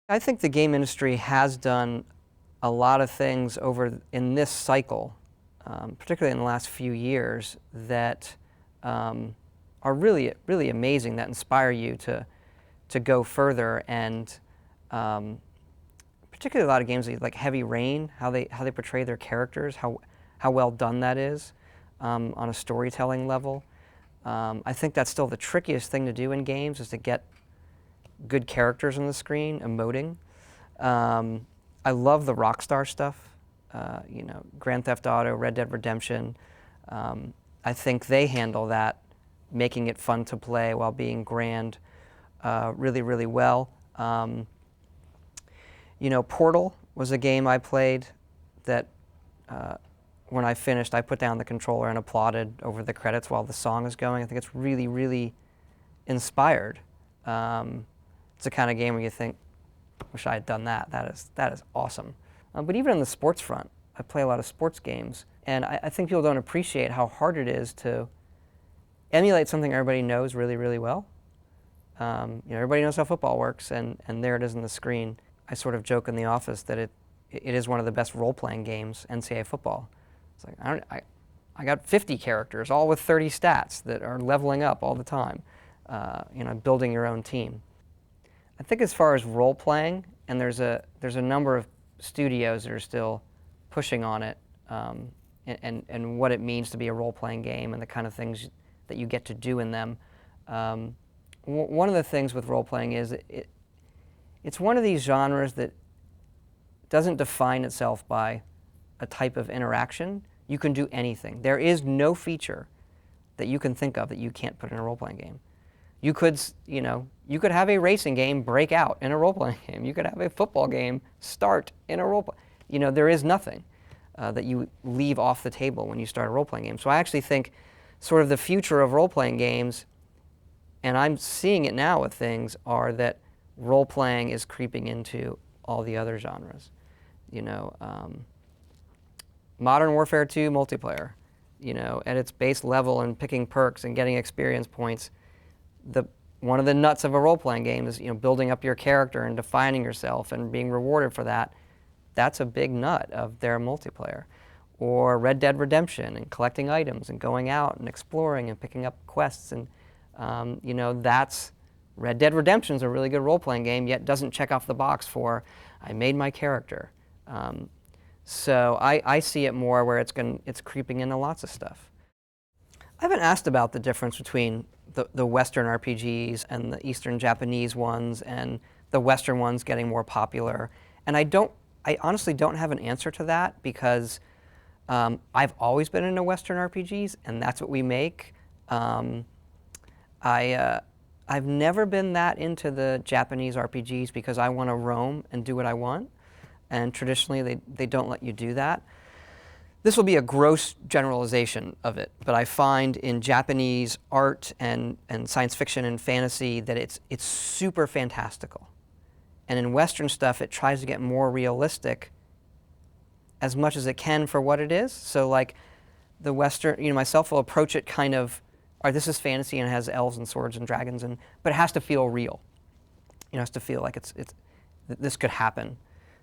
I think the game industry has done a lot of things in this cycle, particularly in the last few years, that are really, really amazing, that inspire you to go further. And particularly a lot of games like Heavy Rain, how they portray their characters, how well done that is on a storytelling level. I think that's still the trickiest thing to do in games, is to get good characters on the screen, emoting. I love the Rockstar stuff, Grand Theft Auto, Red Dead Redemption. I think they handle that, making it fun to play while being grand, really, really well. Portal was a game I played that when I finished, I put down the controller and applauded over the credits while the song is going. I think it's really, really inspired. It's the kind of game where you think, wish I had done that. That is awesome. But even on the sports front, I play a lot of sports games, and I think people don't appreciate how hard it is to emulate something everybody knows really, really well. Everybody knows how football works, and there it is on the screen. I sort of joke in the office that it is one of the best role-playing games, NCAA football. It's like, I got 50 characters, all with 30 stats that are leveling up all the time, building your own team. I think as far as role-playing, and there's a number of studios that are still pushing on it, and what it means to be a role-playing game and the kind of things that you get to do in them. One of the things with role-playing is it's one of these genres that doesn't define itself by a type of interaction. You can do anything. There is no feature that you can think of that you can't put in a role-playing game. You could have a racing game break out in a role-playing game. You could have a football game start in a role-play. There is nothing that you leave off the table when you start a role-playing game. So I actually think sort of the future of role-playing games, and I'm seeing it now with things, are that role-playing is creeping into all the other genres. Modern Warfare 2 multiplayer, at its base level and picking perks and getting experience points. One of the nuts of a role-playing game is building up your character and defining yourself and being rewarded for that. That's a big nut of their multiplayer. Or Red Dead Redemption and collecting items and going out and exploring and picking up quests, and that's Red Dead Redemption is a really good role-playing game, yet doesn't check off the box for I made my character. So I see it more where it's creeping into lots of stuff. I've been asked about the difference between the Western RPGs and the Eastern Japanese ones, and the Western ones getting more popular. And I honestly don't have an answer to that, because I've always been into Western RPGs, and that's what we make. I've never been that into the Japanese RPGs because I want to roam and do what I want, and traditionally they don't let you do that. This will be a gross generalization of it, but I find in Japanese art and science fiction and fantasy that it's super fantastical. And in Western stuff, it tries to get more realistic as much as it can for what it is. So like the Western, myself will approach it kind of, all right, this is fantasy and it has elves and swords and dragons, but it has to feel real. It has to feel like this could happen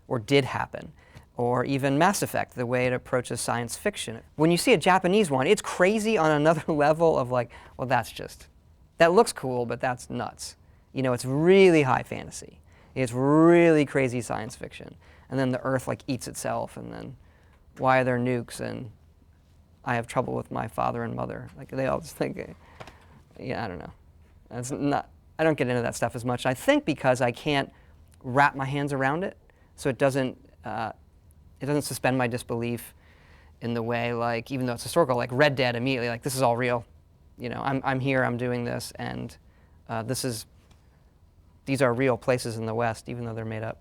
or did happen. Or even Mass Effect, the way it approaches science fiction. When you see a Japanese one, it's crazy on another level of like, well, that looks cool, but that's nuts. It's really high fantasy. It's really crazy science fiction. And then the Earth like eats itself, and then why are there nukes? And I have trouble with my father and mother. Like they all just think, I don't know. I don't get into that stuff as much. I think because I can't wrap my hands around it, so it doesn't suspend my disbelief in the way, like, even though it's historical, like Red Dead immediately, like, this is all real. I'm here, I'm doing this, and these are real places in the West, even though they're made up.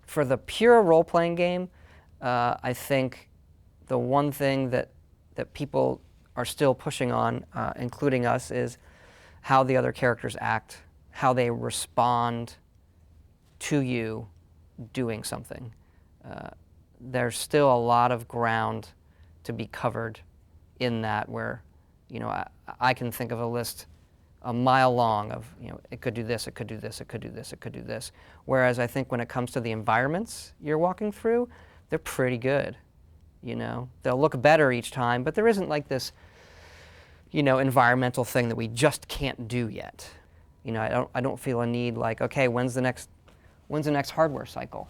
For the pure role-playing game, I think the one thing that people are still pushing on, including us, is how the other characters act, how they respond to you doing something. There's still a lot of ground to be covered in that, where I can think of a list a mile long of, it could do this, it could do this, it could do this, it could do this. Whereas I think when it comes to the environments you're walking through, they're pretty good. They'll look better each time, but there isn't like this, environmental thing that we just can't do yet. I don't feel a need like, okay, when's the next hardware cycle?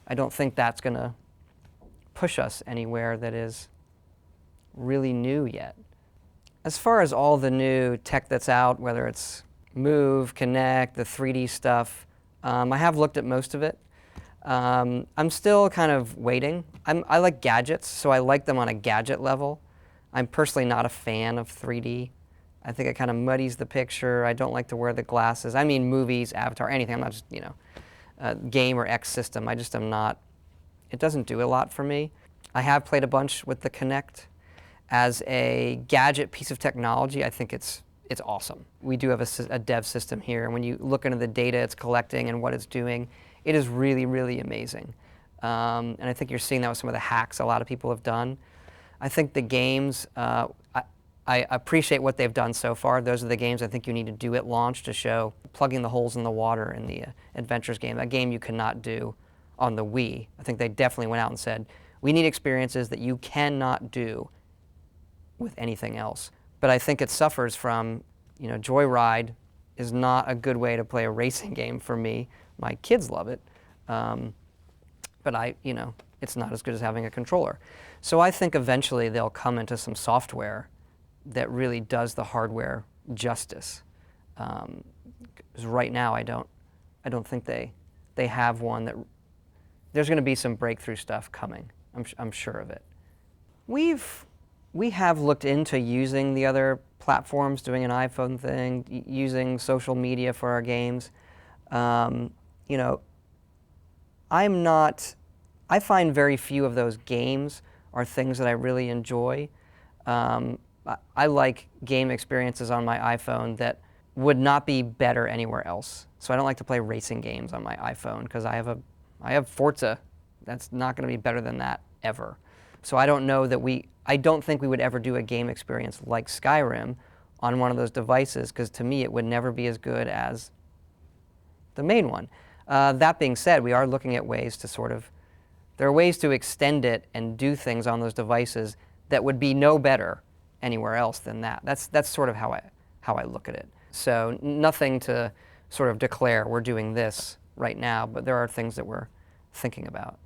I don't think that's going to push us anywhere that is really new yet. As far as all the new tech that's out, whether it's Move, Connect, the 3D stuff, I have looked at most of it. I'm still kind of waiting. I like gadgets, so I like them on a gadget level. I'm personally not a fan of 3D. I think it kind of muddies the picture. I don't like to wear the glasses. I mean movies, Avatar, anything. I'm not just, game or X system. I just am not, it doesn't do a lot for me. I have played a bunch with the Kinect. As a gadget piece of technology, I think it's awesome. We do have a dev system here, and when you look into the data it's collecting and what it's doing, it is really, really amazing. And I think you're seeing that with some of the hacks a lot of people have done. I think the games, I appreciate what they've done so far. Those are the games I think you need to do at launch to show plugging the holes in the water in the Adventures game, a game you cannot do on the Wii. I think they definitely went out and said, we need experiences that you cannot do with anything else. But I think it suffers from, Joyride is not a good way to play a racing game for me. My kids love it, but it's not as good as having a controller. So I think eventually they'll come into some software that really does the hardware justice. 'Cause right now I don't think they have one that. There's going to be some breakthrough stuff coming. I'm sure of it. We have looked into using the other platforms, doing an iPhone thing, using social media for our games. I find very few of those games are things that I really enjoy. I like game experiences on my iPhone that would not be better anywhere else. So I don't like to play racing games on my iPhone because I have Forza. That's not going to be better than that ever. So I don't know that I don't think we would ever do a game experience like Skyrim on one of those devices, because to me it would never be as good as the main one. That being said, we are looking at ways to there are ways to extend it and do things on those devices that would be no better anywhere else than that. That's sort of how I look at it. So nothing to sort of declare we're doing this right now, but there are things that we're thinking about.